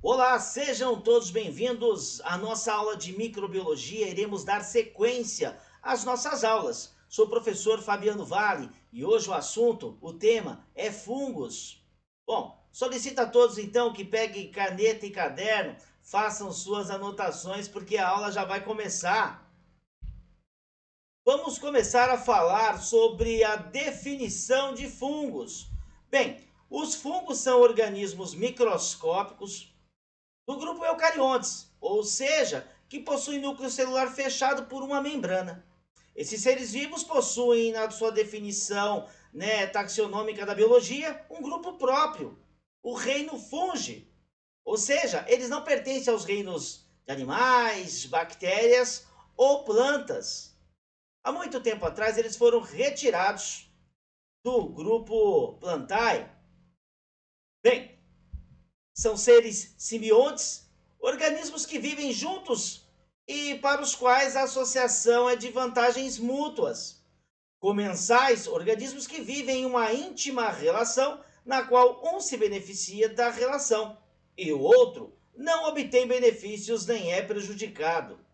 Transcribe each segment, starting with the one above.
Olá, sejam todos bem-vindos à nossa aula de microbiologia. Iremos dar sequência às nossas aulas. Sou o professor Fabiano Vale e hoje o tema é fungos. Bom, solicito a todos então que peguem caneta e caderno, façam suas anotações porque a aula já vai começar. Vamos começar a falar sobre a definição de fungos. Bem, os fungos são organismos microscópicos do grupo eucariontes, ou seja, que possuem núcleo celular fechado por uma membrana. Esses seres vivos possuem, na sua definição taxonômica da biologia, um grupo próprio, o reino Fungi. Ou seja, eles não pertencem aos reinos de animais, bactérias ou plantas. Há muito tempo atrás, eles foram retirados do grupo Plantae. Bem, são seres simbiontes, organismos que vivem juntos e para os quais a associação é de vantagens mútuas. Comensais, organismos que vivem em uma íntima relação na qual um se beneficia da relação e o outro não obtém benefícios nem é prejudicado.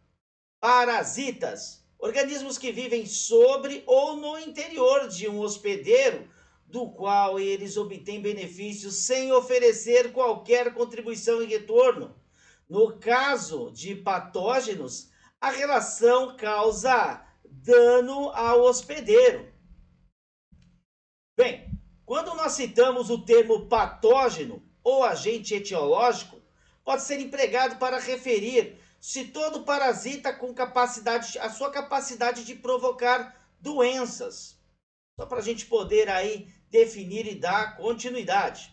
Parasitas, organismos que vivem sobre ou no interior de um hospedeiro, do qual eles obtêm benefícios sem oferecer qualquer contribuição em retorno. No caso de patógenos, a relação causa dano ao hospedeiro. Bem, quando nós citamos o termo patógeno ou agente etiológico, pode ser empregado para referir se todo parasita com a sua capacidade de provocar doenças. Só para a gente poder aí definir e dar continuidade.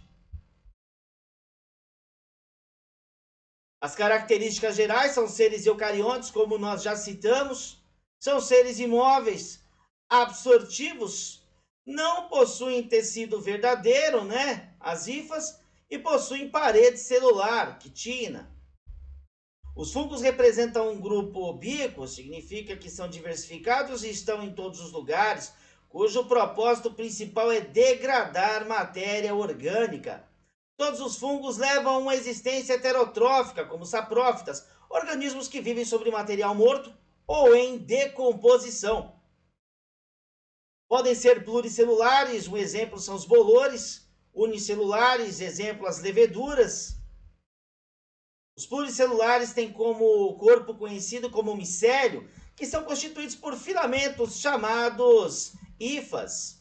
As características gerais são seres eucariontes, como nós já citamos, são seres imóveis, absortivos, não possuem tecido verdadeiro, as hifas, e possuem parede celular, quitina. Os fungos representam um grupo ubíquo, significa que são diversificados e estão em todos os lugares, cujo propósito principal é degradar matéria orgânica. Todos os fungos levam uma existência heterotrófica, como saprófitas, organismos que vivem sobre material morto ou em decomposição. Podem ser pluricelulares, um exemplo são os bolores, unicelulares, exemplo as leveduras. Os pluricelulares têm como corpo conhecido como micélio, que são constituídos por filamentos chamados hifas.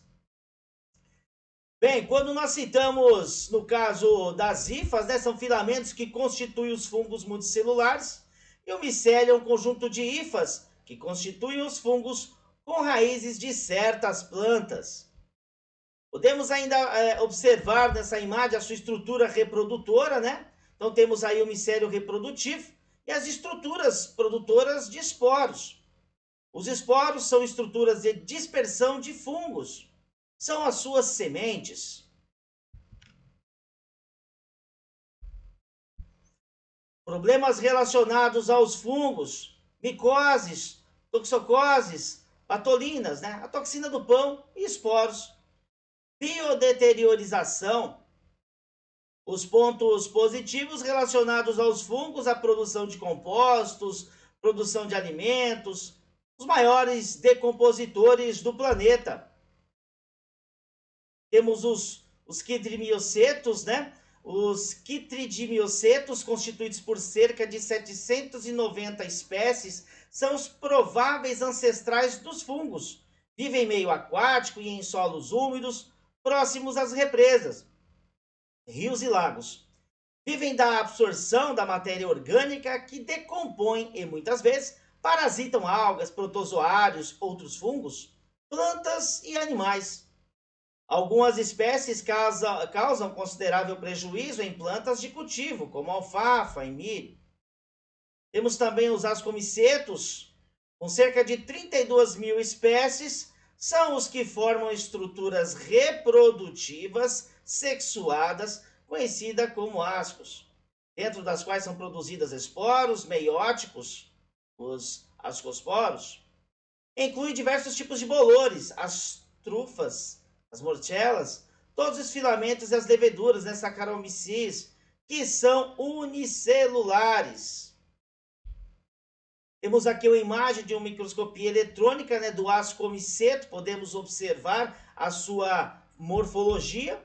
Bem, quando nós citamos, no caso das hifas, são filamentos que constituem os fungos multicelulares, e o micélio é um conjunto de hifas que constituem os fungos com raízes de certas plantas. Podemos ainda observar nessa imagem a sua estrutura reprodutora, Então temos aí o micélio reprodutivo e as estruturas produtoras de esporos. Os esporos são estruturas de dispersão de fungos. São as suas sementes. Problemas relacionados aos fungos, micoses, toxocoses, patolinas, a toxina do pão e esporos. Biodeteriorização. Os pontos positivos relacionados aos fungos, a produção de compostos, produção de alimentos, os maiores decompositores do planeta. Temos os quitridimiocetos, Os quitridimiocetos, constituídos por cerca de 790 espécies, são os prováveis ancestrais dos fungos. Vivem em meio aquático e em solos úmidos, próximos às represas, rios e lagos. Vivem da absorção da matéria orgânica que decompõe e, muitas vezes, parasitam algas, protozoários, outros fungos, plantas e animais. Algumas espécies causam considerável prejuízo em plantas de cultivo, como alfafa e milho. Temos também os ascomicetos, com cerca de 32 mil espécies, são os que formam estruturas reprodutivas sexuadas, conhecida como ascos, dentro das quais são produzidas esporos meióticos, os ascosporos. Inclui diversos tipos de bolores, as trufas, as mortellas, todos os filamentos e as leveduras, Saccharomyces, que são unicelulares. Temos aqui uma imagem de uma microscopia eletrônica, né, do ascomiceto. Podemos observar a sua morfologia.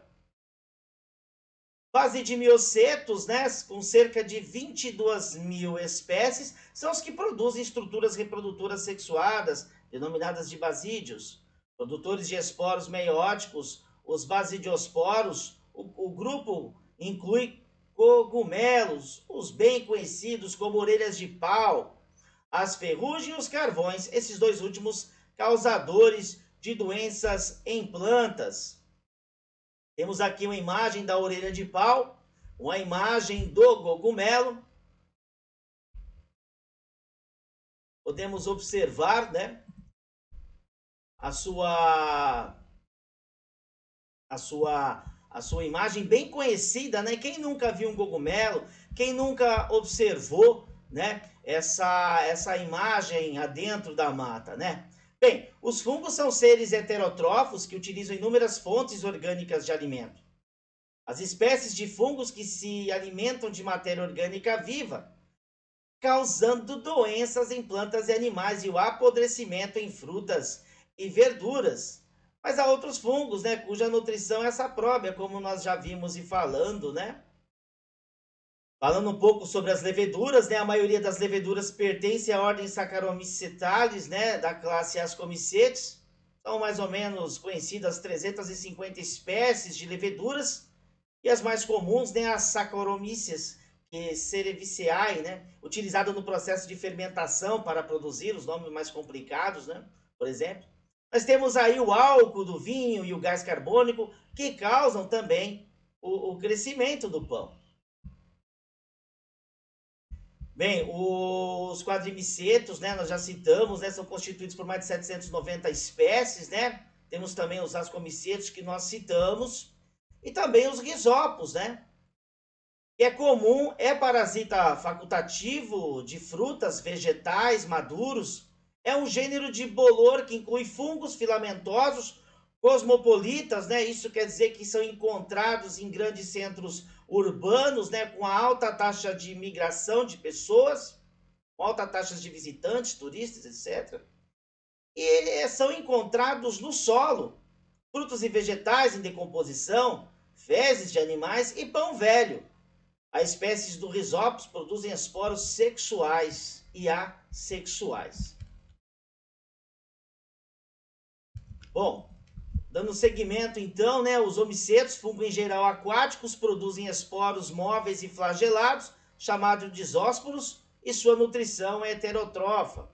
Base de miocetos, né, com cerca de 22 mil espécies, são os que produzem estruturas reprodutoras sexuadas, denominadas de basídeos. Produtores de esporos meióticos, os basidiosporos. O grupo inclui cogumelos, os bem conhecidos como orelhas de pau, as ferrugens e os carvões, esses dois últimos causadores de doenças em plantas. Temos aqui uma imagem da orelha de pau, uma imagem do cogumelo. Podemos observar, né, a sua imagem bem conhecida, né? Quem nunca viu um cogumelo, quem nunca observou, né, essa imagem adentro da mata, né? Bem, os fungos são seres heterótrofos que utilizam inúmeras fontes orgânicas de alimento. As espécies de fungos que se alimentam de matéria orgânica viva, causando doenças em plantas e animais e o apodrecimento em frutas e verduras. Mas há outros fungos, né, cuja nutrição é sapróbia, como nós já vimos e falando, né? Falando um pouco sobre as leveduras, né? A maioria das leveduras pertence à ordem Saccharomycetales, né? Da classe Ascomicetes. São mais ou menos conhecidas 350 espécies de leveduras. E as mais comuns, né? As Saccharomyces cerevisiae, né? Utilizada no processo de fermentação para produzir os nomes mais complicados, né? Por exemplo. Nós temos aí o álcool do vinho e o gás carbônico, que causam também o crescimento do pão. Bem, os quadrimicetos, né, nós já citamos, né, são constituídos por mais de 790 espécies, né? Temos também os ascomicetos que nós citamos e também os risópos, né? Que é comum, é parasita facultativo de frutas, vegetais maduros. É um gênero de bolor que inclui fungos filamentosos, cosmopolitas, né? Isso quer dizer que são encontrados em grandes centros urbanos, né? Com alta taxa de migração de pessoas, com alta taxa de visitantes, turistas, etc. E são encontrados no solo, frutos e vegetais em decomposição, fezes de animais e pão velho. As espécies do Rhizopus produzem esporos sexuais e assexuais. Bom, dando seguimento então, né, os homicetos, fungos em geral aquáticos, produzem esporos móveis e flagelados, chamados de zósporos, e sua nutrição é heterótrofa.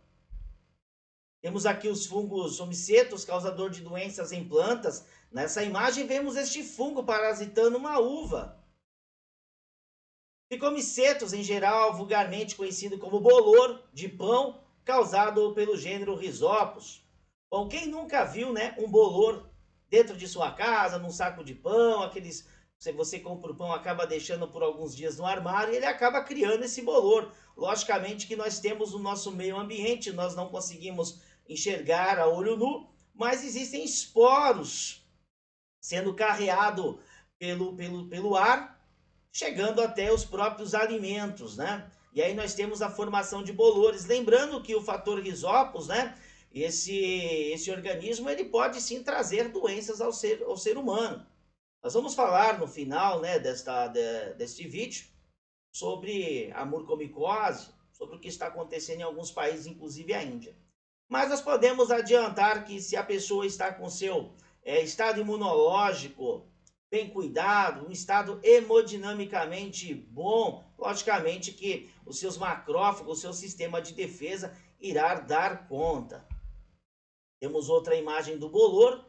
Temos aqui os fungos homicetos, causador de doenças em plantas. Nessa imagem vemos este fungo parasitando uma uva. Ficomicetos, em geral, vulgarmente conhecido como bolor de pão, causado pelo gênero Rhizopus. Bom, quem nunca viu, né, um bolor dentro de sua casa, num saco de pão, aqueles se você compra o pão, acaba deixando por alguns dias no armário, ele acaba criando esse bolor. Logicamente que nós temos o nosso meio ambiente, nós não conseguimos enxergar a olho nu, mas existem esporos sendo carreado pelo ar, chegando até os próprios alimentos, né? E aí nós temos a formação de bolores. Lembrando que o fator Rhizopus, né? Esse organismo, ele pode sim trazer doenças ao ser humano. Nós vamos falar no final, né, deste vídeo sobre a mucormicose, sobre o que está acontecendo em alguns países, inclusive a Índia. Mas nós podemos adiantar que se a pessoa está com seu estado imunológico bem cuidado, um estado hemodinamicamente bom, logicamente que os seus macrófagos, o seu sistema de defesa irá dar conta. Temos outra imagem do bolor.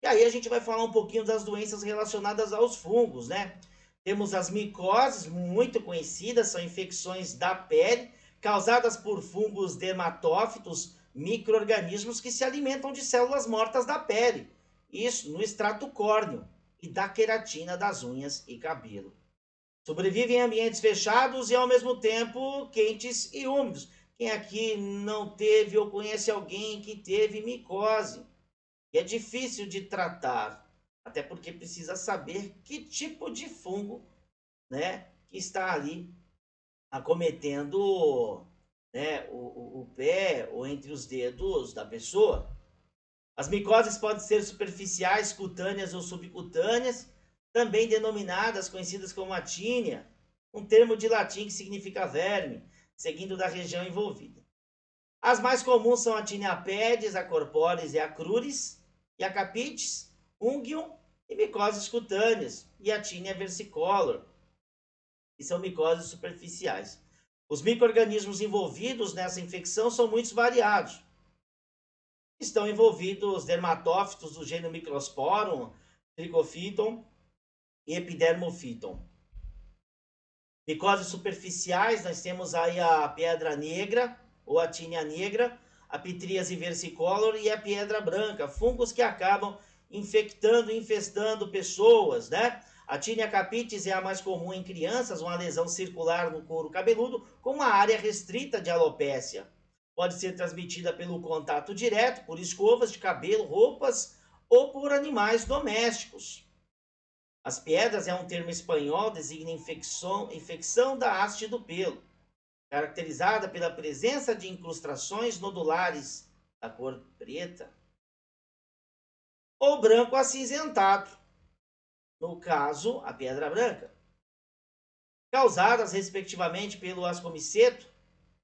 E aí a gente vai falar um pouquinho das doenças relacionadas aos fungos, né? Temos as micoses, muito conhecidas, são infecções da pele, causadas por fungos dermatófitos, micro-organismos que se alimentam de células mortas da pele. Isso no extrato córneo e da queratina das unhas e cabelo. Sobrevivem em ambientes fechados e ao mesmo tempo quentes e úmidos. Quem aqui não teve ou conhece alguém que teve micose? E é difícil de tratar. até porque precisa saber que tipo de fungo, né, que está ali acometendo, né, o pé ou entre os dedos da pessoa. As micoses podem ser superficiais, cutâneas ou subcutâneas, também denominadas, conhecidas como atínia, um termo de latim que significa verme, seguindo da região envolvida. As mais comuns são a tinea pedis, a corporis e a cruris, e a capitis, unguium e micoses cutâneas, e a tinea versicolor, que são micoses superficiais. Os micro-organismos envolvidos nessa infecção são muito variados. Estão envolvidos dermatófitos do gênero Microsporum, Trichophyton e Epidermophyton. Micoses superficiais, nós temos aí a pedra negra, ou a tinea negra, a pitríase versicolor e a pedra branca, fungos que acabam infectando e infestando pessoas, né? A tinea capitis é a mais comum em crianças, uma lesão circular no couro cabeludo com uma área restrita de alopécia. Pode ser transmitida pelo contato direto, por escovas de cabelo, roupas ou por animais domésticos. As piedras é um termo espanhol, designa infecção da haste do pelo, caracterizada pela presença de incrustações nodulares da cor preta ou branco acinzentado, no caso, a pedra branca, causadas respectivamente pelo ascomiceto,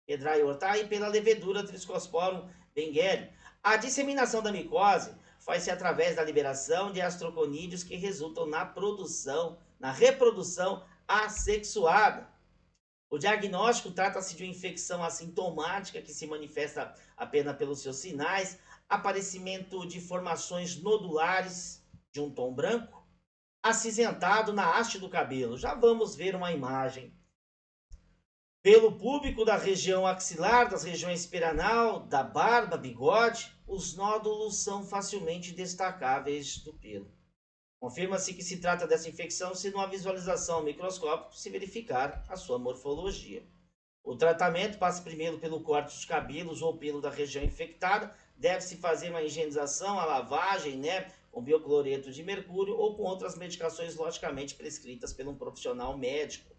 Pedrae hortai, e pela levedura Trichosporum bengueri. A disseminação da micose faz-se através da liberação de astroconídeos que resultam na reprodução assexuada. O diagnóstico trata-se de uma infecção assintomática que se manifesta apenas pelos seus sinais, aparecimento de formações nodulares de um tom branco, acinzentado na haste do cabelo. Já vamos ver uma imagem. Pelo púbico da região axilar, das regiões perianal, da barba, bigode, os nódulos são facilmente destacáveis do pelo. Confirma-se que se trata dessa infecção se numa visualização microscópica se verificar a sua morfologia. O tratamento passa primeiro pelo corte dos cabelos ou pelo da região infectada, deve-se fazer uma higienização, a lavagem, né, com biocloreto de mercúrio ou com outras medicações logicamente prescritas por um profissional médico.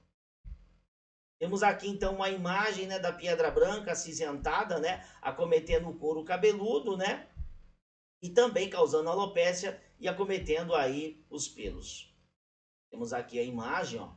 Temos aqui então uma imagem, né, da pedra branca acinzentada, né, acometendo o couro cabeludo, né, e também causando alopécia e acometendo aí os pelos. Temos aqui a imagem, ó.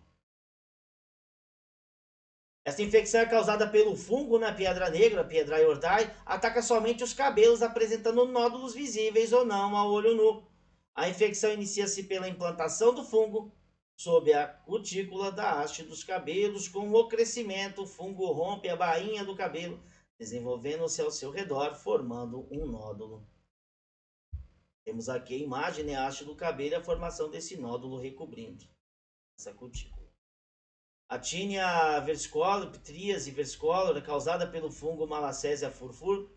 Essa infecção é causada pelo fungo na pedra negra, Piedrae hortai, ataca somente os cabelos, apresentando nódulos visíveis ou não ao olho nu. A infecção inicia-se pela implantação do fungo sob a cutícula da haste dos cabelos. Com o crescimento, o fungo rompe a bainha do cabelo, desenvolvendo-se ao seu redor, formando um nódulo. Temos aqui a imagem, né, a haste do cabelo e a formação desse nódulo recobrindo essa cutícula. A tinea versicolor, pitríase versicolor, é causada pelo fungo Malassezia furfur.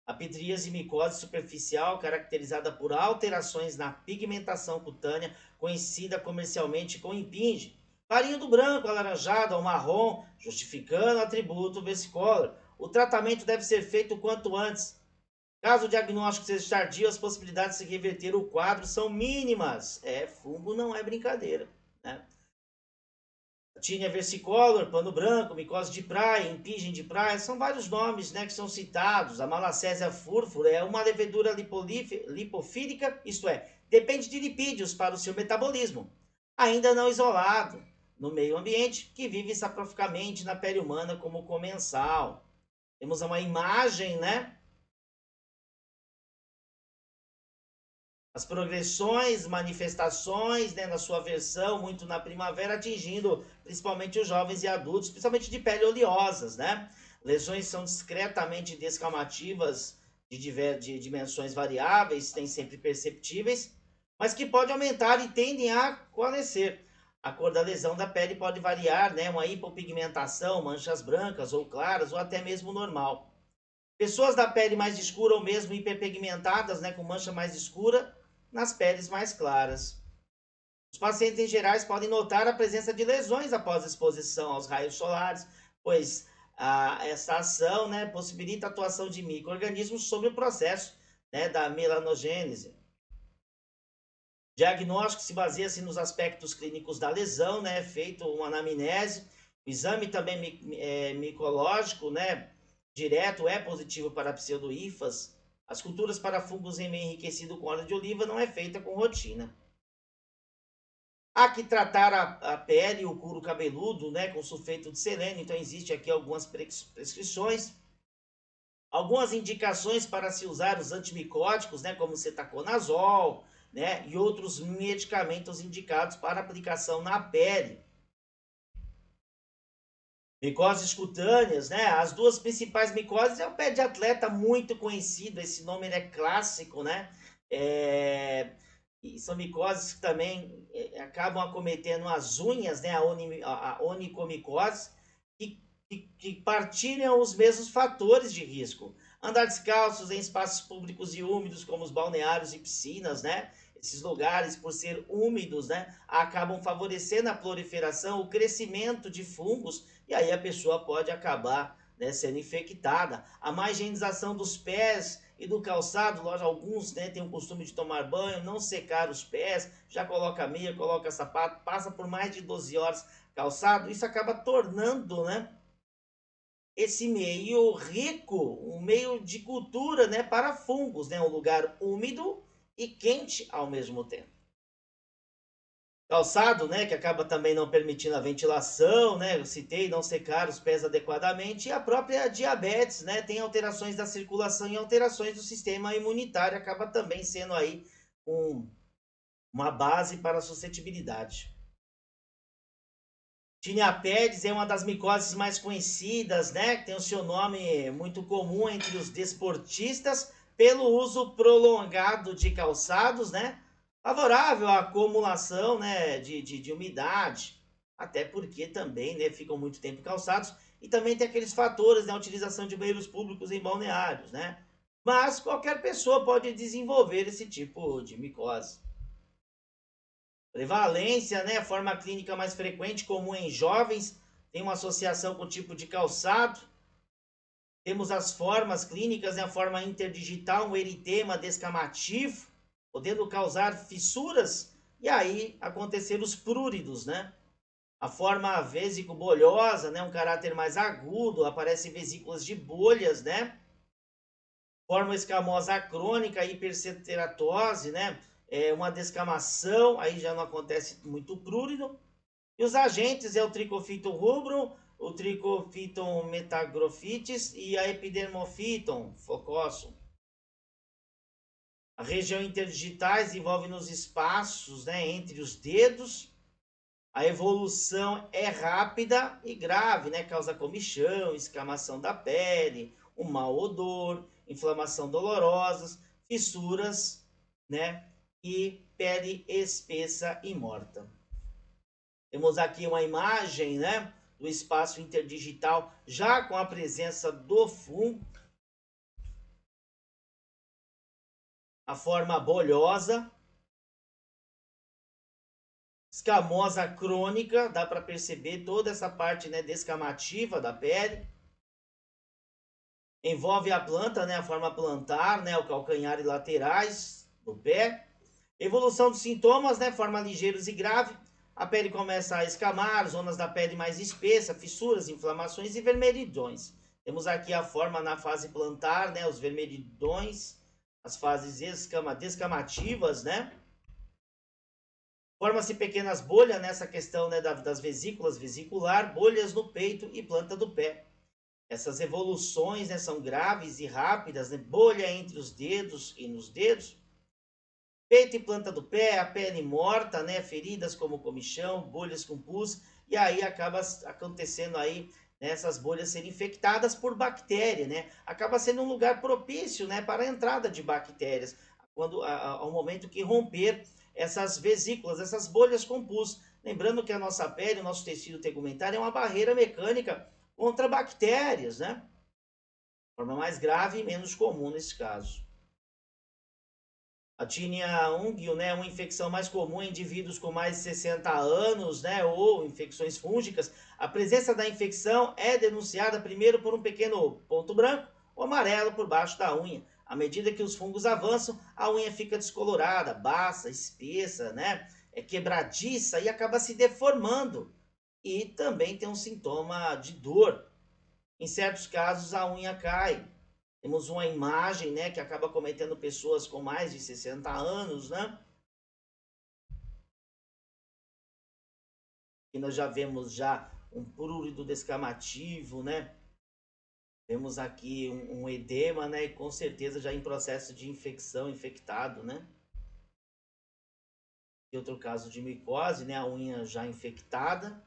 A pitríase micose superficial, caracterizada por alterações na pigmentação cutânea, conhecida comercialmente como impinge, varia do branco alaranjado ao marrom, justificando o atributo versicolor. O tratamento deve ser feito o quanto antes. Caso o diagnóstico seja tardio, as possibilidades de se reverter o quadro são mínimas. Fungo não é brincadeira, né? Tinea versicolor, pano branco, micose de praia, impingem de praia, são vários nomes, né, que são citados. A Malassezia furfura é uma levedura lipofílica, isto é, depende de lipídios para o seu metabolismo, ainda não isolado no meio ambiente, que vive saproficamente na pele humana como comensal. Temos uma imagem, né? As progressões, manifestações, né, na sua versão, muito na primavera, atingindo principalmente os jovens e adultos, principalmente de pele oleosas, né? Lesões são discretamente descamativas de dimensões variáveis, nem sempre perceptíveis, mas que podem aumentar e tendem a coalescer. A cor da lesão da pele pode variar, né? Uma hipopigmentação, manchas brancas ou claras, ou até mesmo normal. Pessoas da pele mais escura ou mesmo hiperpigmentadas, né, com mancha mais escura, nas peles mais claras. Os pacientes em gerais podem notar a presença de lesões após exposição aos raios solares, pois essa ação, né, possibilita a atuação de micro-organismos sobre o processo, né, da melanogênese. Diagnóstico se baseia-se nos aspectos clínicos da lesão, né? Feito uma anamnese. O exame também micológico, né? Direto é positivo para pseudo-hifas. As culturas para fungos em meio enriquecido com óleo de oliva não é feita com rotina. Há que tratar a pele e o couro cabeludo, né, com sulfeto de selênio. Então, existe aqui algumas prescrições. Algumas indicações para se usar os antimicóticos, né, como cetaconazol, né, e outros medicamentos indicados para aplicação na pele. Micoses cutâneas, né? As duas principais micoses é o pé de atleta, muito conhecido, esse nome é clássico, né? E são micoses que também acabam acometendo as unhas, né? A onicomicose, que partilham os mesmos fatores de risco. Andar descalços em espaços públicos e úmidos, como os balneários e piscinas, né? Esses lugares, por ser úmidos, né, acabam favorecendo a proliferação, o crescimento de fungos, e aí a pessoa pode acabar, né, sendo infectada. A má higienização dos pés e do calçado, lógico, alguns, né, têm o costume de tomar banho, não secar os pés, já coloca meia, coloca sapato, passa por mais de 12 horas calçado, isso acaba tornando, né, esse meio rico, um meio de cultura, né, para fungos, né, um lugar úmido e quente ao mesmo tempo. Calçado, né, que acaba também não permitindo a ventilação, né, eu citei, não secar os pés adequadamente, e a própria diabetes, né, tem alterações da circulação e alterações do sistema imunitário, acaba também sendo aí uma base para a suscetibilidade. Tinea pedis é uma das micoses mais conhecidas, né, que tem o seu nome muito comum entre os desportistas, pelo uso prolongado de calçados, né, favorável à acumulação, né, de umidade, até porque também, né, ficam muito tempo calçados, e também tem aqueles fatores, né, a utilização de banheiros públicos em balneários, né, mas qualquer pessoa pode desenvolver esse tipo de micose. Prevalência, né, forma clínica mais frequente, comum em jovens, tem uma associação com o tipo de calçado. Temos as formas clínicas, né, a forma interdigital, um eritema descamativo, podendo causar fissuras e aí acontecer os pruridos, né? A forma vesico-bolhosa, né, um caráter mais agudo, aparecem vesículas de bolhas, né? Forma escamosa crônica, hiperceteratose, né? Uma descamação, aí já não acontece muito prurido. E os agentes é o Trichofiton rubrum, o Trichofiton metagrofites e a Epidermophyton focossum. A região interdigitais envolve nos espaços, né, entre os dedos. A evolução é rápida e grave, né? Causa comichão, escamação da pele, um mau odor, inflamação dolorosas, fissuras, né? E pele espessa e morta. Temos aqui uma imagem, né, do espaço interdigital já com a presença do fungo. A forma bolhosa, escamosa crônica, dá para perceber toda essa parte, né, descamativa da pele. Envolve a planta, né, a forma plantar, né, o calcanhar e laterais do pé. Evolução dos sintomas, né, forma ligeiros e grave. A pele começa a escamar, zonas da pele mais espessa, fissuras, inflamações e vermelhidões. Temos aqui a forma na fase plantar, né, os vermelhidões, as fases descamativas, né. Forma-se pequenas bolhas nessa questão, né, das vesículas, vesicular, bolhas no peito e planta do pé. Essas evoluções, né, são graves e rápidas, né, bolha entre os dedos e nos dedos. Peito e planta do pé, a pele morta, né, feridas como comichão, bolhas com pus, e aí acaba acontecendo aí, né, essas bolhas serem infectadas por bactéria, né? Acaba sendo um lugar propício, né, para a entrada de bactérias, quando ao momento que romper essas vesículas, essas bolhas com pus. Lembrando que a nossa pele, o nosso tecido tegumentar é uma barreira mecânica contra bactérias, né? De forma mais grave e menos comum nesse caso. A Tinea unguio, né, é uma infecção mais comum em indivíduos com mais de 60 anos, né, ou infecções fúngicas. A presença da infecção é denunciada primeiro por um pequeno ponto branco ou amarelo por baixo da unha. À medida que os fungos avançam, a unha fica descolorada, baixa, espessa, né? Quebradiça e acaba se deformando. E também tem um sintoma de dor. Em certos casos, a unha cai. Temos uma imagem, né, que acaba cometendo pessoas com mais de 60 anos, né? E nós já vemos já um prurido descamativo, né? Temos aqui um edema, né? E com certeza já em processo de infecção, infectado, né? E outro caso de micose, né? A unha já infectada.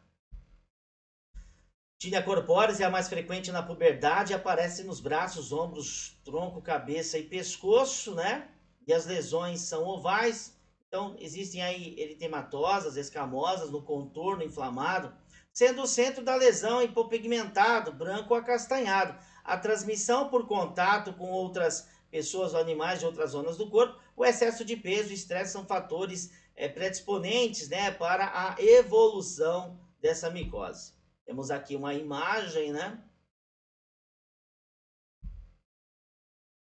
Tinea corporis é a mais frequente na puberdade, aparece nos braços, ombros, tronco, cabeça e pescoço, né? E as lesões são ovais. Então, existem aí eritematosas, escamosas no contorno inflamado, sendo o centro da lesão hipopigmentado, branco ou acastanhado. A transmissão por contato com outras pessoas ou animais de outras zonas do corpo, o excesso de peso e estresse são fatores predisponentes, né, para a evolução dessa micose. Temos aqui uma imagem, né?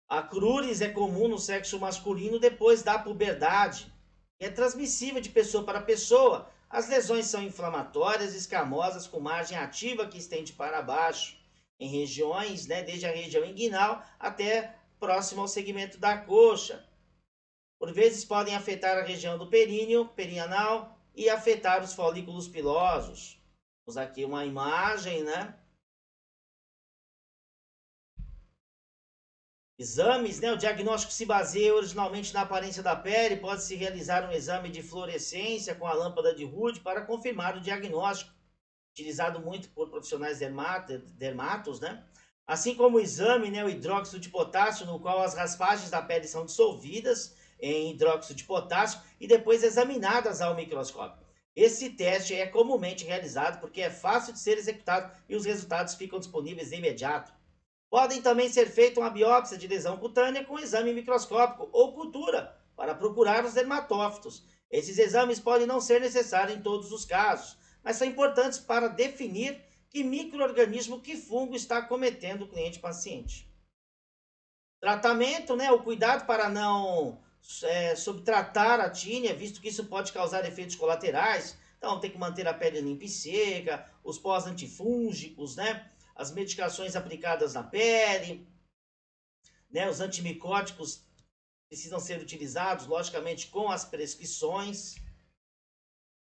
A cruris é comum no sexo masculino depois da puberdade. É transmissível de pessoa para pessoa. As lesões são inflamatórias, escamosas, com margem ativa que estende para baixo, em regiões, né, desde a região inguinal até próximo ao segmento da coxa. Por vezes podem afetar a região do períneo, perianal e afetar os folículos pilosos. Temos aqui uma imagem, né? Exames, né? O diagnóstico se baseia originalmente na aparência da pele. Pode-se realizar um exame de fluorescência com a lâmpada de Wood para confirmar o diagnóstico, utilizado muito por profissionais dermatos, né? Assim como o exame, né, o hidróxido de potássio, no qual as raspagens da pele são dissolvidas em hidróxido de potássio e depois examinadas ao microscópio. Esse teste é comumente realizado porque é fácil de ser executado e os resultados ficam disponíveis de imediato. Podem também ser feita uma biópsia de lesão cutânea com exame microscópico ou cultura para procurar os dermatófitos. Esses exames podem não ser necessários em todos os casos, mas são importantes para definir que micro-organismo, que fungo está cometendo o cliente-paciente. Tratamento, né? O cuidado para não subtratar a tínia, visto que isso pode causar efeitos colaterais. Então, tem que manter a pele limpa e seca, os pós-antifúngicos, né? As medicações aplicadas na pele, né? Os antimicóticos precisam ser utilizados, logicamente, com as prescrições.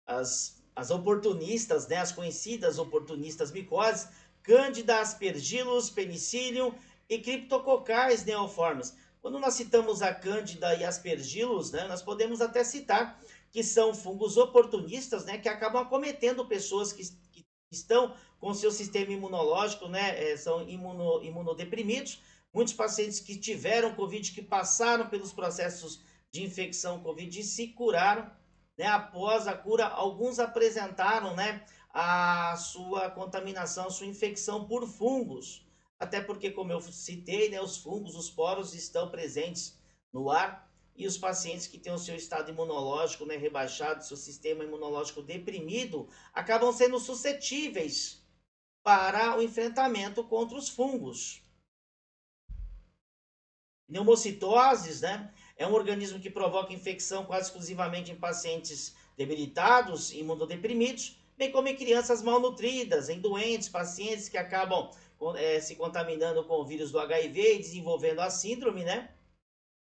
As oportunistas, né? As conhecidas oportunistas micoses, Candida, Aspergillus, Penicillium e Cryptococais neoformes. Quando nós citamos a Candida e Aspergillus, né, nós podemos até citar que são fungos oportunistas, né, que acabam acometendo pessoas que estão com seu sistema imunológico, né, são imunodeprimidos. Muitos pacientes que tiveram Covid, que passaram pelos processos de infecção Covid e se curaram, né, após a cura, alguns apresentaram, né, a sua contaminação, a sua infecção por fungos. Até porque, como eu citei, né, os fungos, os poros estão presentes no ar e os pacientes que têm o seu estado imunológico, né, rebaixado, seu sistema imunológico deprimido, acabam sendo suscetíveis para o enfrentamento contra os fungos. Pneumocitoses, né, é um organismo que provoca infecção quase exclusivamente em pacientes debilitados, imunodeprimidos, bem como em crianças malnutridas, em doentes, pacientes que acabam se contaminando com o vírus do HIV e desenvolvendo a síndrome, né?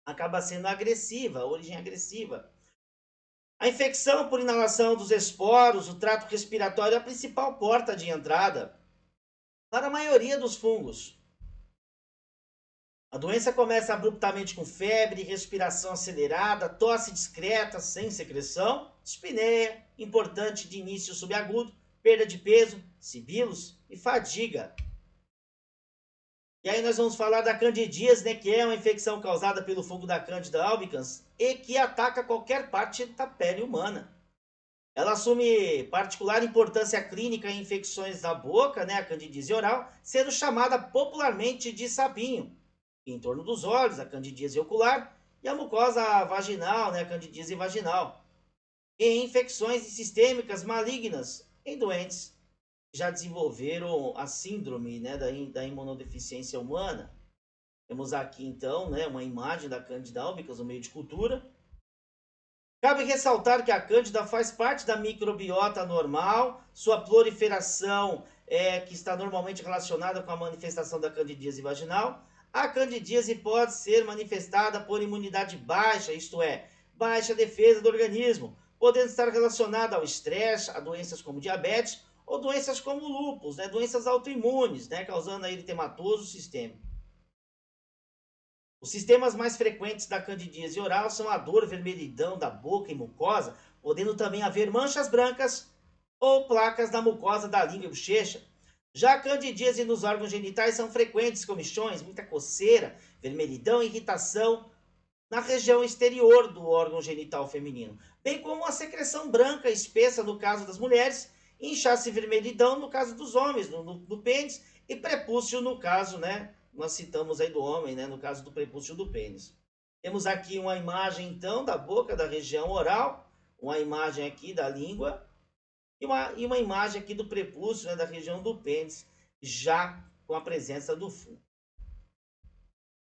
Acaba sendo agressiva, origem agressiva. A infecção por inalação dos esporos, o trato respiratório é a principal porta de entrada para a maioria dos fungos. A doença começa abruptamente com febre, respiração acelerada, tosse discreta, sem secreção, dispneia, importante de início subagudo, perda de peso, sibilos e fadiga. E aí nós vamos falar da candidíase, né, que é uma infecção causada pelo fungo da Candida albicans e que ataca qualquer parte da pele humana. Ela assume particular importância clínica em infecções da boca, né, a candidíase oral, sendo chamada popularmente de sapinho. Em torno dos olhos, a candidíase ocular, e a mucosa vaginal, né, a candidíase vaginal. E em infecções sistêmicas malignas em doentes que já desenvolveram a síndrome, né, da imunodeficiência humana. Temos aqui, então, né, uma imagem da Candida albicans no meio de cultura. Cabe ressaltar que a Cândida faz parte da microbiota normal, sua proliferação que está normalmente relacionada com a manifestação da candidíase vaginal. A candidíase pode ser manifestada por imunidade baixa, isto é, baixa defesa do organismo, podendo estar relacionada ao estresse, a doenças como diabetes ou doenças como lúpus, né, doenças autoimunes, né, causando a eritematoso sistêmico. Os sistemas mais frequentes da candidíase oral são a dor, vermelhidão da boca e mucosa, podendo também haver manchas brancas ou placas na mucosa da língua e bochecha. Já a candidíase nos órgãos genitais são frequentes comichões, muita coceira, vermelhidão e irritação na região exterior do órgão genital feminino, bem como a secreção branca espessa no caso das mulheres, inchaço e vermelhidão no caso dos homens, no pênis, e prepúcio no caso, né, nós citamos aí do homem, né, no caso do prepúcio do pênis. Temos aqui uma imagem, então, da boca, da região oral, uma imagem aqui da língua, e uma imagem aqui do prepúcio, né, da região do pênis, já com a presença do fungo.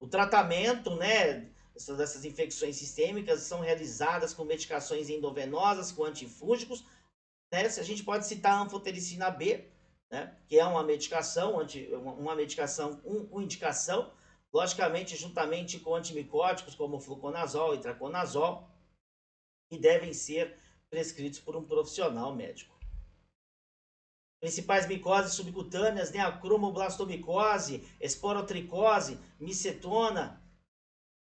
O tratamento, né, dessas infecções sistêmicas são realizadas com medicações endovenosas, com antifúngicos, né? A gente pode citar a anfotericina B, né, que é uma medicação, com indicação, logicamente, juntamente com antimicóticos como fluconazol e traconazol, que devem ser prescritos por um profissional médico. Principais micoses subcutâneas, né, a cromoblastomicose, esporotricose, micetona,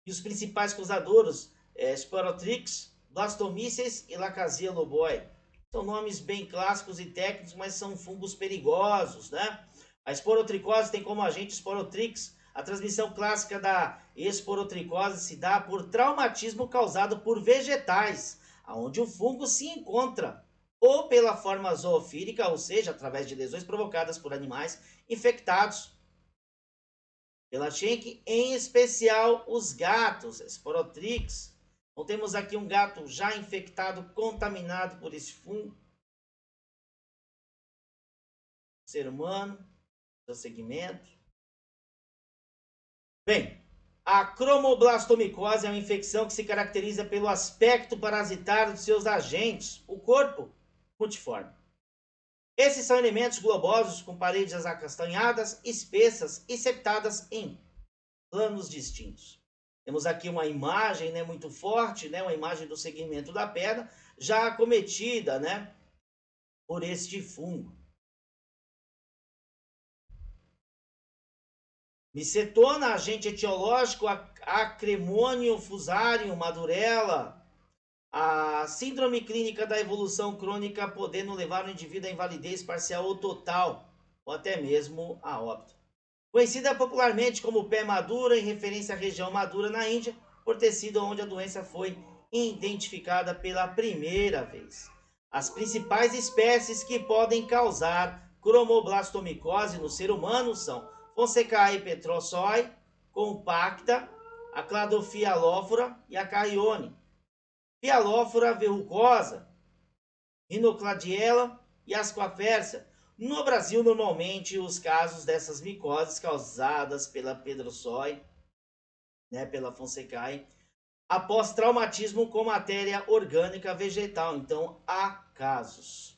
e os principais causadores, Sporotrix, Blastomyces e Lacazia loboi. São nomes bem clássicos e técnicos, mas são fungos perigosos, né? A esporotricose tem como agente Sporotrix. A transmissão clássica da esporotricose se dá por traumatismo causado por vegetais, onde o fungo se encontra, ou pela forma zoofílica, ou seja, através de lesões provocadas por animais infectados pela Schenck, em especial os gatos, Sporotrix. Então temos aqui um gato já infectado, contaminado por esse fungo. Ser humano, seu segmento. Bem, a cromoblastomicose é uma infecção que se caracteriza pelo aspecto parasitário de seus agentes, o corpo multiforme. Esses são elementos globosos com paredes acastanhadas, espessas e septadas em planos distintos. Temos aqui uma imagem, né, muito forte, né, uma imagem do segmento da perna, já acometida, né, por este fungo. Micetona, agente etiológico, Acremonium fusarium, Madurella. A síndrome clínica da evolução crônica podendo levar o indivíduo à invalidez parcial ou total, ou até mesmo a óbito. Conhecida popularmente como pé madura, em referência à região madura na Índia, por ter sido onde a doença foi identificada pela primeira vez. As principais espécies que podem causar cromoblastomicose no ser humano são Fonsecae petrossoi, compacta, a Cladofialófora e a Carrione, Fialófora verrucosa, Rhinocladiella e Ascoafércia. No Brasil, normalmente, os casos dessas micoses causadas pela Pedrossoi, né, pela Fonsecae, após traumatismo com matéria orgânica vegetal. Então, há casos.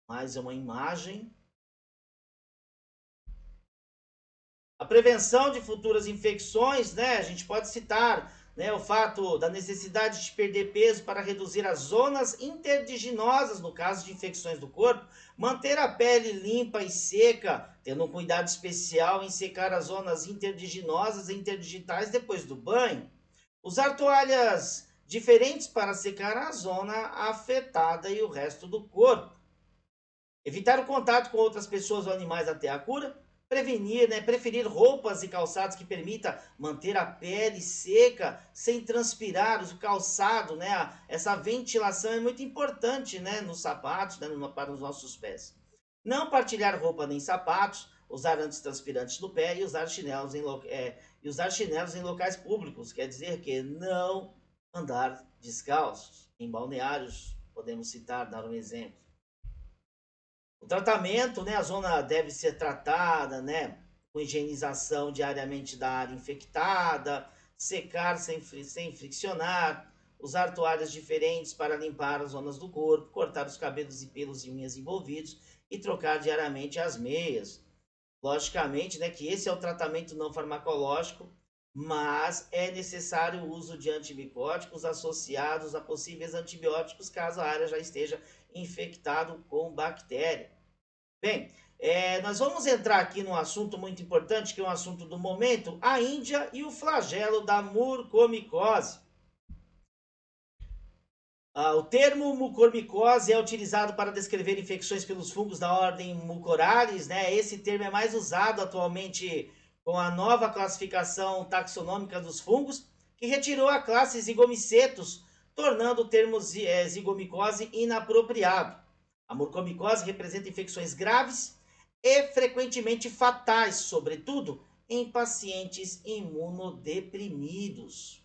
Mais uma imagem. A prevenção de futuras infecções, né, a gente pode citar, né, o fato da necessidade de perder peso para reduzir as zonas interdiginosas no caso de infecções do corpo, manter a pele limpa e seca, tendo um cuidado especial em secar as zonas interdiginosas e interdigitais depois do banho. Usar toalhas diferentes para secar a zona afetada e o resto do corpo. Evitar o contato com outras pessoas ou animais até a cura. Preferir roupas e calçados que permita manter a pele seca sem transpirar, o calçado, né? Essa ventilação é muito importante, né? Nos sapatos, né? Para os nossos pés. Não partilhar roupa nem sapatos, usar antitranspirantes no pé e usar chinelos em locais públicos. Quer dizer que não andar descalços. Em balneários, podemos citar, dar um exemplo. O tratamento, né, a zona deve ser tratada, né, com higienização diariamente da área infectada, secar sem friccionar, usar toalhas diferentes para limpar as zonas do corpo, cortar os cabelos e pelos e unhas envolvidos e trocar diariamente as meias. Logicamente, né, que esse é o tratamento não farmacológico, mas é necessário o uso de antimicóticos associados a possíveis antibióticos caso a área já esteja infectada com bactéria. Bem, nós vamos entrar aqui num assunto muito importante, que é um assunto do momento, a Índia e o flagelo da mucormicose. O termo mucormicose é utilizado para descrever infecções pelos fungos da ordem Mucorales, né? Esse termo é mais usado atualmente com a nova classificação taxonômica dos fungos, que retirou a classe zigomicetos, tornando o termo zigomicose inapropriado. A mucormicose representa infecções graves e frequentemente fatais, sobretudo em pacientes imunodeprimidos.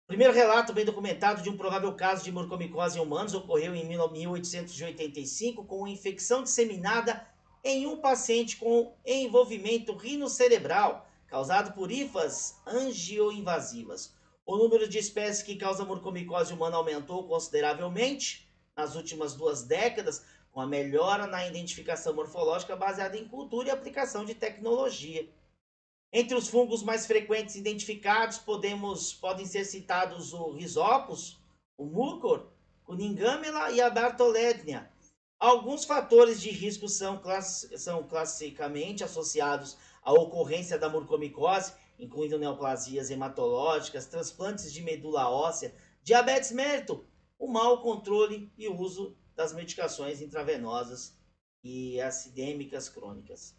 O primeiro relato bem documentado de um provável caso de mucormicose em humanos ocorreu em 1885 com uma infecção disseminada em um paciente com envolvimento rinocerebral causado por hifas angioinvasivas. O número de espécies que causam mucormicose humana aumentou consideravelmente nas últimas 2 décadas, com a melhora na identificação morfológica baseada em cultura e aplicação de tecnologia. Entre os fungos mais frequentes identificados, podem ser citados o Rhizopus, o Mucor, o Ninghamela e a Bartholletia. Alguns fatores de risco são classicamente associados à ocorrência da mucormicose, incluindo neoplasias hematológicas, transplantes de medula óssea, diabetes mellitus, o mau controle e o uso das medicações intravenosas e acidêmicas crônicas.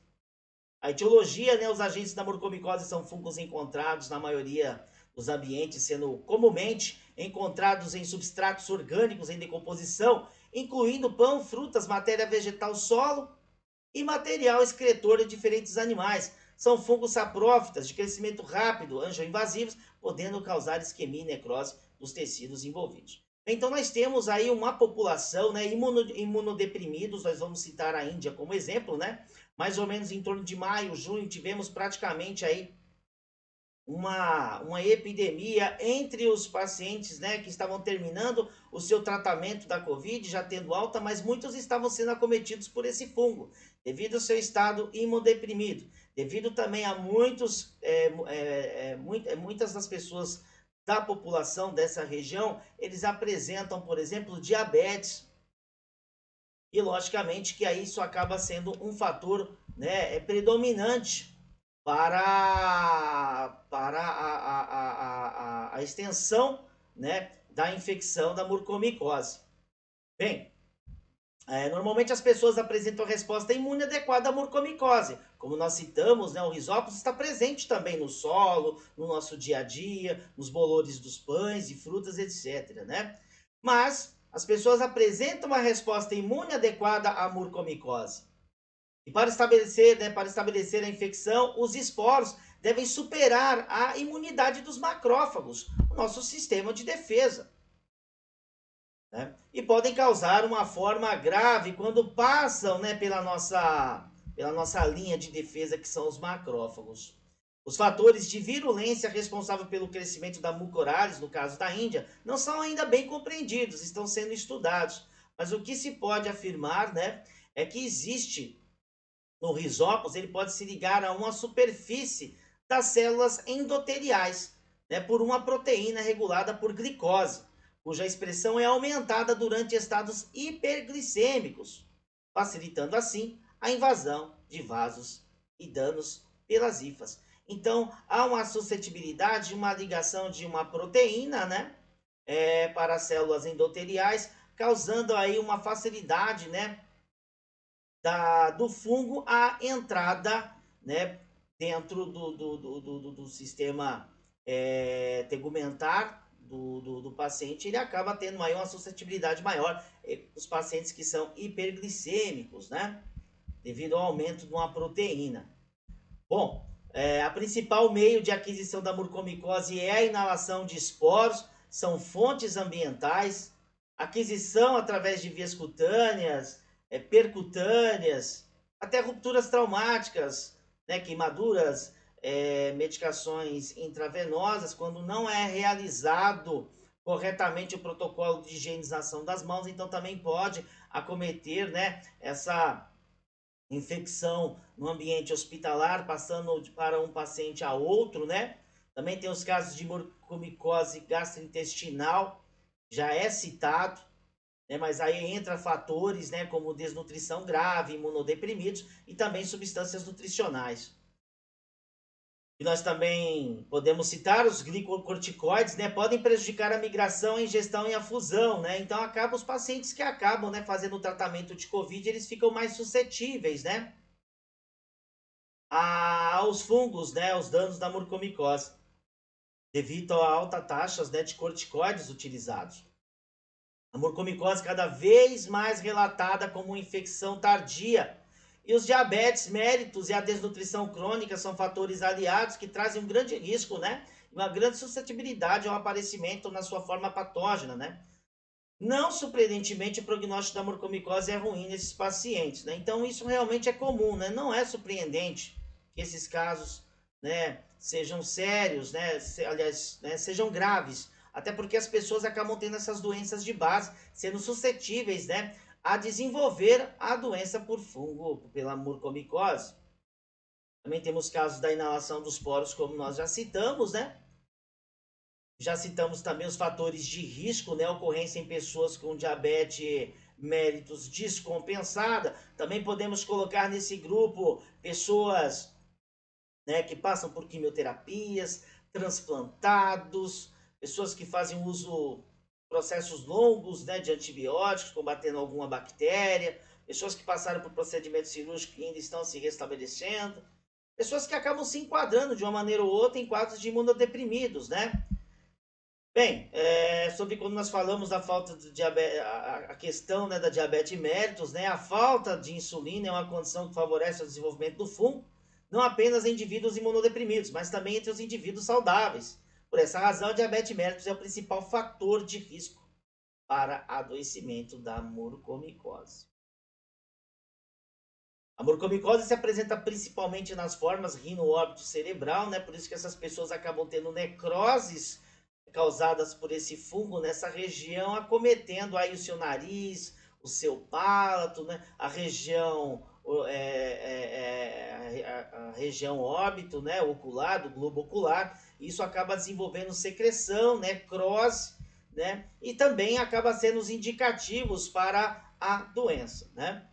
A etiologia, né, os agentes da mucormicose são fungos encontrados na maioria dos ambientes, sendo comumente encontrados em substratos orgânicos em decomposição, incluindo pão, frutas, matéria vegetal, solo e material excretor de diferentes animais. São fungos saprófitas de crescimento rápido, angioinvasivos, podendo causar isquemia e necrose dos tecidos envolvidos. Então nós temos aí uma população, né, imunodeprimidos, nós vamos citar a Índia como exemplo, né? Mais ou menos em torno de maio, junho, tivemos praticamente aí uma epidemia entre os pacientes, né, que estavam terminando o seu tratamento da Covid, já tendo alta, mas muitos estavam sendo acometidos por esse fungo, devido ao seu estado imunodeprimido, devido também a muitas das pessoas da população dessa região, eles apresentam, por exemplo, diabetes, e logicamente que aí isso acaba sendo um fator, né, predominante para a extensão, né, da infecção da mucormicose. Bem, normalmente as pessoas apresentam resposta imune adequada à mucormicose. Como nós citamos, né, o Rhizopus está presente também no solo, no nosso dia a dia, nos bolores dos pães e frutas, etc. Né? Mas as pessoas apresentam uma resposta imune adequada à mucormicose. E para estabelecer a infecção, os esporos devem superar a imunidade dos macrófagos, o nosso sistema de defesa. Né? E podem causar uma forma grave quando passam, né, pela nossa linha de defesa, que são os macrófagos. Os fatores de virulência responsáveis pelo crescimento da mucorales, no caso da Índia, não são ainda bem compreendidos, estão sendo estudados. Mas o que se pode afirmar, né, é que existe no Rhizopus, ele pode se ligar a uma superfície das células endoteliais, né, por uma proteína regulada por glicose, cuja expressão é aumentada durante estados hiperglicêmicos, facilitando assim a invasão de vasos e danos pelas hifas. Então, há uma suscetibilidade, uma ligação de uma proteína, né, para as células endoteliais, causando aí uma facilidade, né, do fungo a entrada, né, dentro do sistema tegumentar do paciente. Ele acaba tendo aí uma suscetibilidade maior, os pacientes que são hiperglicêmicos, né, devido ao aumento de uma proteína. Bom, a principal meio de aquisição da mucormicose é a inalação de esporos, são fontes ambientais, aquisição através de vias cutâneas, percutâneas, até rupturas traumáticas, né, queimaduras, medicações intravenosas, quando não é realizado corretamente o protocolo de higienização das mãos, então também pode acometer, né, essa infecção no ambiente hospitalar, passando para um paciente a outro, né? Também tem os casos de mucormicose gastrointestinal, já é citado, né? Mas aí entra fatores, né, como desnutrição grave, imunodeprimidos e também substâncias nutricionais. E nós também podemos citar os glicocorticoides, né? Podem prejudicar a migração, a ingestão e a fusão, né? Então acaba os pacientes que acabam, né, fazendo o tratamento de Covid, eles ficam mais suscetíveis, né, aos fungos, né, aos danos da mucormicose, devido à alta taxa, né, de corticoides utilizados. A mucormicose cada vez mais relatada como infecção tardia. E os diabetes mellitus e a desnutrição crônica são fatores aliados que trazem um grande risco, né? Uma grande suscetibilidade ao aparecimento na sua forma patógena, né? Não surpreendentemente, o prognóstico da mucormicose é ruim nesses pacientes, né? Então isso realmente é comum, né? Não é surpreendente que esses casos, né, sejam sérios, né? Aliás, né, sejam graves, até porque as pessoas acabam tendo essas doenças de base, sendo suscetíveis, né, a desenvolver a doença por fungo, pela mucormicose. Também temos casos da inalação dos poros, como nós já citamos, né? Já citamos também os fatores de risco, né? Ocorrência em pessoas com diabetes mellitus descompensada. Também podemos colocar nesse grupo pessoas, né, que passam por quimioterapias, transplantados, pessoas que fazem uso processos longos, né, de antibióticos, combatendo alguma bactéria, pessoas que passaram por procedimentos cirúrgicos e ainda estão se restabelecendo, pessoas que acabam se enquadrando de uma maneira ou outra em quadros de imunodeprimidos, né? Bem, sobre quando nós falamos da falta de diabetes, a questão, né, da diabetes mellitus, né, a falta de insulina é uma condição que favorece o desenvolvimento do fungo, não apenas em indivíduos imunodeprimidos, mas também entre os indivíduos saudáveis. Por essa razão, a diabetes mellitus é o principal fator de risco para adoecimento da mucormicose. A mucormicose se apresenta principalmente nas formas rino-óbito cerebral, né? Por isso que essas pessoas acabam tendo necroses causadas por esse fungo nessa região, acometendo aí o seu nariz, o seu palato, né? A região a região óbito, né? Ocular, do globo ocular. Isso acaba desenvolvendo secreção, necrose, né? E também acaba sendo os indicativos para a doença, né?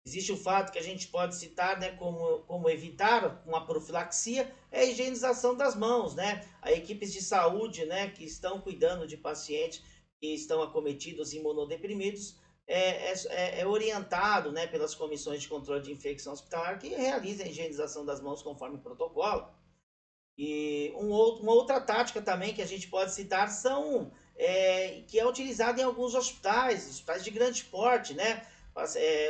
Existe o fato que a gente pode citar, né, como evitar uma profilaxia, é a higienização das mãos, né? A equipes de saúde, né, que estão cuidando de pacientes que estão acometidos imunodeprimidos, é orientado, né, pelas comissões de controle de infecção hospitalar que realizam a higienização das mãos conforme o protocolo. E uma outra tática também que a gente pode citar que é utilizada em alguns hospitais de grande porte, né?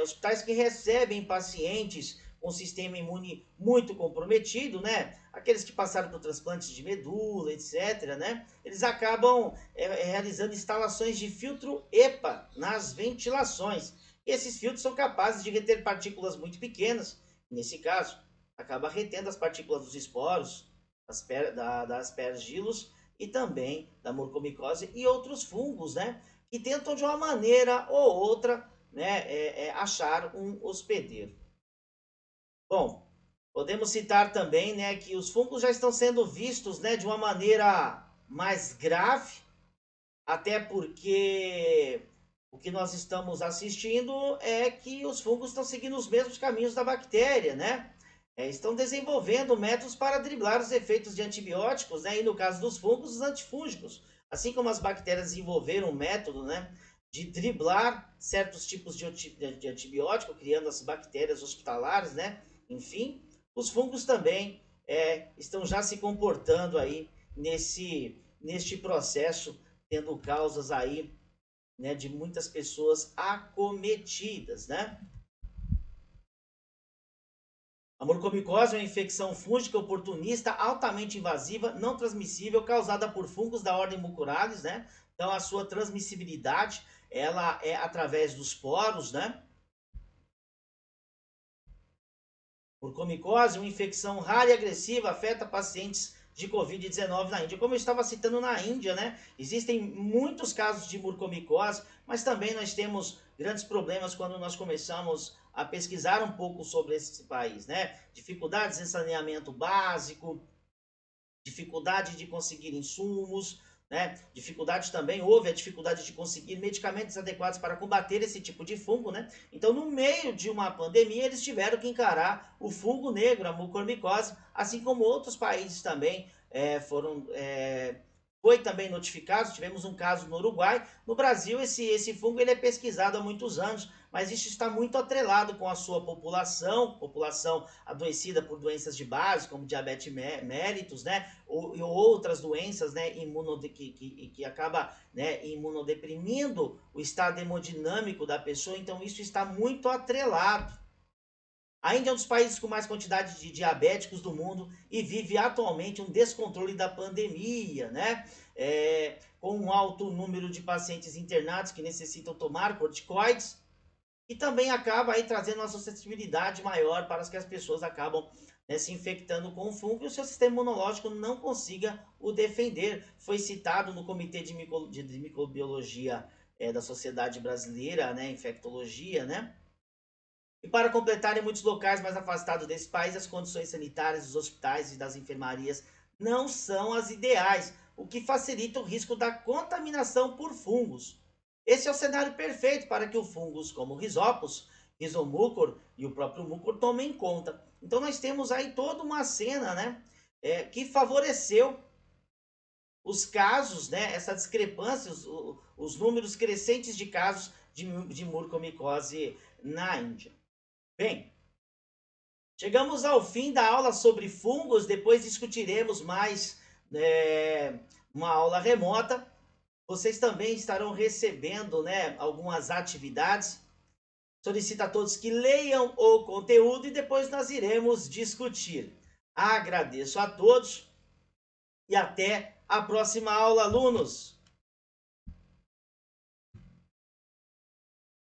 Hospitais que recebem pacientes com sistema imune muito comprometido, né? Aqueles que passaram por transplantes de medula, etc., né? Eles acabam realizando instalações de filtro EPA nas ventilações. E esses filtros são capazes de reter partículas muito pequenas, nesse caso, acaba retendo as partículas dos esporos, das aspergilos e também da mucormicose e outros fungos, né? Que tentam de uma maneira ou outra, né, achar um hospedeiro. Bom, podemos citar também, né, que os fungos já estão sendo vistos, né, de uma maneira mais grave, até porque o que nós estamos assistindo é que os fungos estão seguindo os mesmos caminhos da bactéria, né? Estão desenvolvendo métodos para driblar os efeitos de antibióticos, né? E no caso dos fungos, os antifúngicos. Assim como as bactérias desenvolveram um método, né, de driblar certos tipos de antibiótico, criando as bactérias hospitalares, né? Enfim, os fungos também estão já se comportando aí neste processo, tendo causas aí, né, de muitas pessoas acometidas, né? A mucormicose é uma infecção fúngica oportunista, altamente invasiva, não transmissível, causada por fungos da ordem Mucorales, né? Então, a sua transmissibilidade, ela é através dos poros, né? Mucormicose, uma infecção rara e agressiva, afeta pacientes de Covid-19 na Índia. Como eu estava citando na Índia, né? Existem muitos casos de mucormicose, mas também nós temos grandes problemas quando nós começamos a pesquisar um pouco sobre esse país, né? Dificuldades em saneamento básico, dificuldade de conseguir insumos, né? Dificuldade também, houve a dificuldade de conseguir medicamentos adequados para combater esse tipo de fungo, né? Então, no meio de uma pandemia, eles tiveram que encarar o fungo negro, a mucormicose, assim como outros países também foi também notificado. Tivemos um caso no Uruguai. No Brasil, esse fungo ele é pesquisado há muitos anos, mas isso está muito atrelado com a sua população adoecida por doenças de base, como diabetes mellitus, né, ou outras doenças, né, que acaba, né, imunodeprimindo o estado hemodinâmico da pessoa. Então isso está muito atrelado. A Índia é um dos países com mais quantidade de diabéticos do mundo e vive atualmente um descontrole da pandemia, né? Com um alto número de pacientes internados que necessitam tomar corticoides, e também acaba aí trazendo uma suscetibilidade maior para que as pessoas acabam, né, se infectando com o fungo e o seu sistema imunológico não consiga o defender. Foi citado no Comitê de Microbiologia da Sociedade Brasileira, né, Infectologia, né? E para completar, em muitos locais mais afastados desse país, as condições sanitárias dos hospitais e das enfermarias não são as ideais, o que facilita o risco da contaminação por fungos. Esse é o cenário perfeito para que o fungos como o Rhizopus, Rhizomucor e o próprio mucor tomem conta. Então nós temos aí toda uma cena, né, que favoreceu os casos, né, essa discrepância, os números crescentes de casos de mucormicose na Índia. Bem, chegamos ao fim da aula sobre fungos, depois discutiremos mais uma aula remota. Vocês também estarão recebendo, né, algumas atividades. Solicito a todos que leiam o conteúdo e depois nós iremos discutir. Agradeço a todos e até a próxima aula, alunos!